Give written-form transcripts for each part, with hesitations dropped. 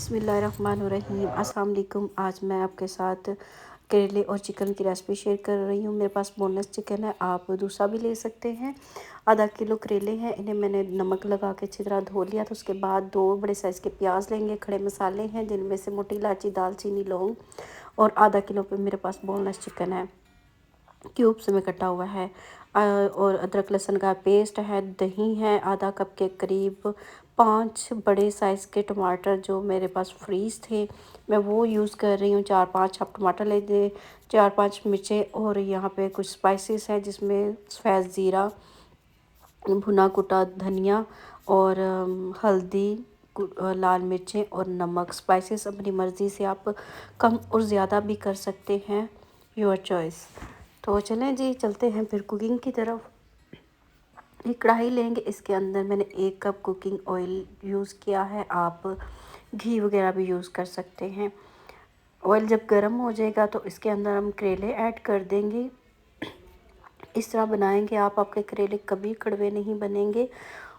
बिस्मिल्लाहिर्रहमानिर्रहीम। अस्सलाम वालेकुम। आज मैं आपके साथ करेले और चिकन की रेसिपी शेयर कर रही हूँ। मेरे पास बोनलेस चिकन है, आप दूसरा भी ले सकते हैं। आधा किलो करेले हैं, इन्हें मैंने नमक लगा के अच्छी तरह धो लिया। तो उसके बाद 2 बड़े साइज़ के प्याज लेंगे। खड़े मसाले हैं जिनमें से मोटी इलायची, दालचीनी, लौंग और आधा किलो पे मेरे पास बोनलेस चिकन है, क्यूब्स में कटा हुआ है। और अदरक लहसुन का पेस्ट है, दही है आधा कप के करीब, 5 बड़े साइज़ के टमाटर जो मेरे पास फ्रीज़ थे मैं वो यूज़ कर रही हूँ। 4-5 आप टमाटर ले लें, 4-5 मिर्चें और यहाँ पे कुछ स्पाइसेस हैं जिसमें सफ़ेद ज़ीरा, भुना कुटा धनिया और हल्दी, लाल मिर्चें और नमक। स्पाइसेस अपनी मर्ज़ी से आप कम और ज़्यादा भी कर सकते हैं, योर चॉइस। तो चलें जी, चलते हैं फिर कुकिंग की तरफ। एक कढ़ाई लेंगे, इसके अंदर मैंने 1 कप कुकिंग ऑयल यूज़ किया है, आप घी वगैरह भी यूज़ कर सकते हैं। ऑयल जब गर्म हो जाएगा तो इसके अंदर हम करेले ऐड कर देंगे। इस तरह बनाएंगे आप, आपके करेले कभी कड़वे नहीं बनेंगे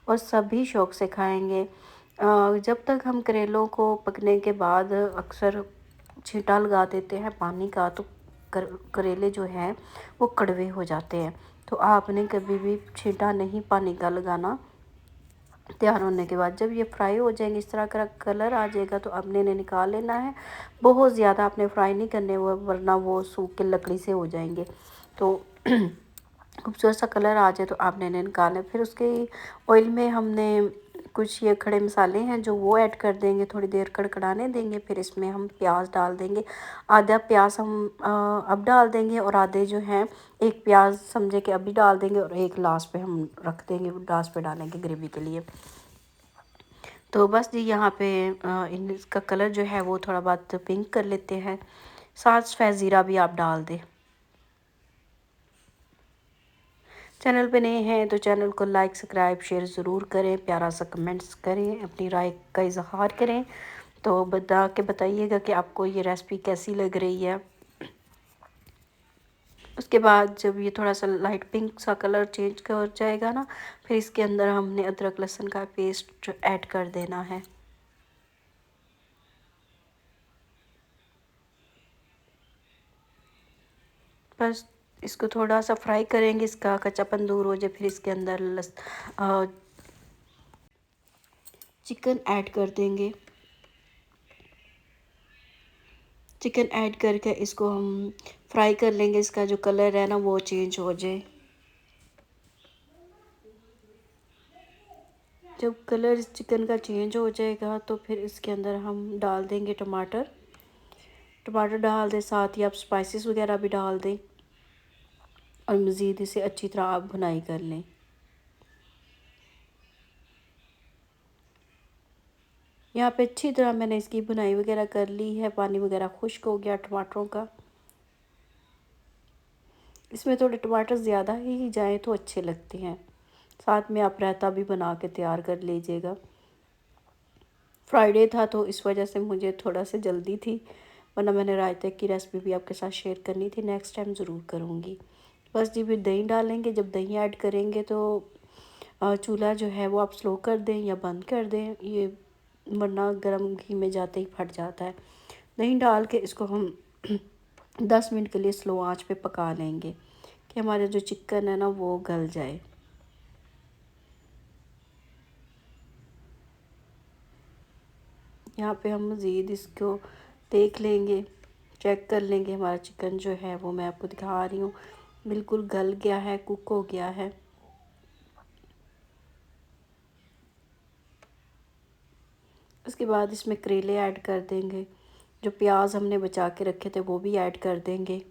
और सभी शौक़ से खाएंगे। जब तक हम करेलों को पकने के बाद अक्सर छींटा लगा देते हैं पानी का तो करेले जो हैं वो कड़वे हो जाते हैं। तो आपने कभी भी छींटा नहीं पानी का लगाना। तैयार होने के बाद जब ये फ्राई हो जाएंगे, इस तरह का कलर आ जाएगा तो आपने इन्हें निकाल लेना है। बहुत ज़्यादा आपने फ्राई नहीं करने वो, वरना वो सूख के लकड़ी से हो जाएंगे। तो खूबसूरत सा कलर आ जाए तो आपने इन्हें निकालें। फिर उसके ऑयल में हमने कुछ ये खड़े मसाले हैं जो वो ऐड कर देंगे, थोड़ी देर कड़कड़ाने देंगे। फिर इसमें हम प्याज डाल देंगे। आधा प्याज हम अब डाल देंगे और आधे जो हैं, एक प्याज समझे कि अभी डाल देंगे और एक लास्ट पे हम रख देंगे, लास्ट पे डालेंगे ग्रेवी के लिए। तो बस जी यहाँ पे इसका कलर जो है वो थोड़ा बहुत पिंक कर लेते हैं। साथ सफ़ेद ज़ीरा भी आप डाल दें। चैनल पे नए हैं तो चैनल को लाइक, सब्सक्राइब, शेयर ज़रूर करें, प्यारा सा कमेंट्स करें, अपनी राय का इजहार करें। तो बताइएगा कि आपको ये रेसिपी कैसी लग रही है। उसके बाद जब ये थोड़ा सा लाइट पिंक सा कलर चेंज कर जाएगा ना, फिर इसके अंदर हमने अदरक लहसुन का पेस्ट ऐड कर देना है। बस इसको थोड़ा सा फ्राई करेंगे, इसका कच्चापन दूर हो जाए। फिर इसके अंदर चिकन ऐड कर देंगे। चिकन ऐड करके इसको हम फ्राई कर लेंगे, इसका जो कलर है ना वो चेंज हो जाए। जब कलर चिकन का चेंज हो जाएगा तो फिर इसके अंदर हम डाल देंगे टमाटर। टमाटर डाल दें, साथ ही आप स्पाइसेस वगैरह भी डाल दें और मज़ीद इसे अच्छी तरह आप भुनाई कर लें। यहाँ पे अच्छी तरह मैंने इसकी भुनाई वगैरह कर ली है, पानी वगैरह खुश्क हो गया टमाटरों का। इसमें थोड़े टमाटर ज़्यादा ही जाएँ तो अच्छे लगते हैं। साथ में आप रायता भी बना के तैयार कर लीजिएगा। फ्राइडे था तो इस वजह से मुझे थोड़ा सा जल्दी थी, वरना मैंने रायते की रेसिपी भी आपके साथ शेयर करनी थी, नेक्स्ट टाइम ज़रूर करूँगी। बस जी, फिर दही डालेंगे। जब दही ऐड करेंगे तो चूल्हा जो है वो आप स्लो कर दें या बंद कर दें, ये वरना गर्म घी में जाते ही फट जाता है। दही डाल के इसको हम 10 मिनट के लिए स्लो आंच पे पका लेंगे कि हमारा जो चिकन है ना वो गल जाए। यहाँ पे हम मज़ीद इसको देख लेंगे, चेक कर लेंगे। हमारा चिकन जो है वो मैं आपको दिखा रही हूँ, बिल्कुल गल गया है, कुक हो गया है। उसके बाद इसमें करेले ऐड कर देंगे। जो प्याज हमने बचा के रखे थे वो भी ऐड कर देंगे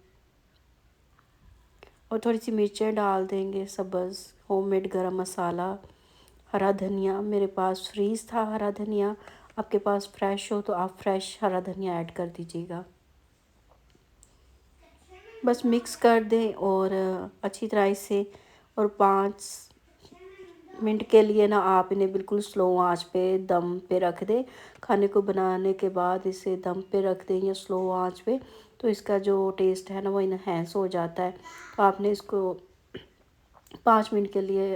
और थोड़ी सी मिर्चें डाल देंगे, सब्ज़ होममेड गरम मसाला, हरा धनिया। मेरे पास फ्रीज़ था हरा धनिया, आपके पास फ्रेश हो तो आप फ्रेश हरा धनिया ऐड कर दीजिएगा। बस मिक्स कर दें और अच्छी तरह इसे और 5 मिनट के लिए ना आप इन्हें बिल्कुल स्लो आंच पे दम पे रख दें। खाने को बनाने के बाद इसे दम पे रख दें या स्लो आंच पे, तो इसका जो टेस्ट है ना वो इनहेंस हो जाता है। तो आपने इसको 5 मिनट के लिए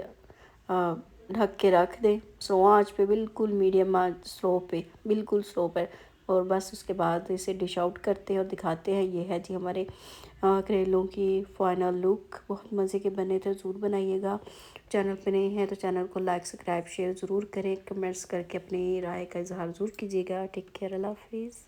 ढक के रख दें स्लो आंच पे, बिल्कुल मीडियम आंच, स्लो पे, बिल्कुल स्लो पर। और बस उसके बाद इसे डिश आउट करते हैं और दिखाते हैं। ये है जी हमारे करेलों की फाइनल लुक। बहुत मज़े के बने थे, ज़रूर बनाइएगा। चैनल पे नए हैं तो चैनल को लाइक सब्सक्राइब शेयर ज़रूर करें। कमेंट्स करके अपनी राय का इजहार ज़रूर कीजिएगा। टेक केयर, अल्लाह हाफिज़।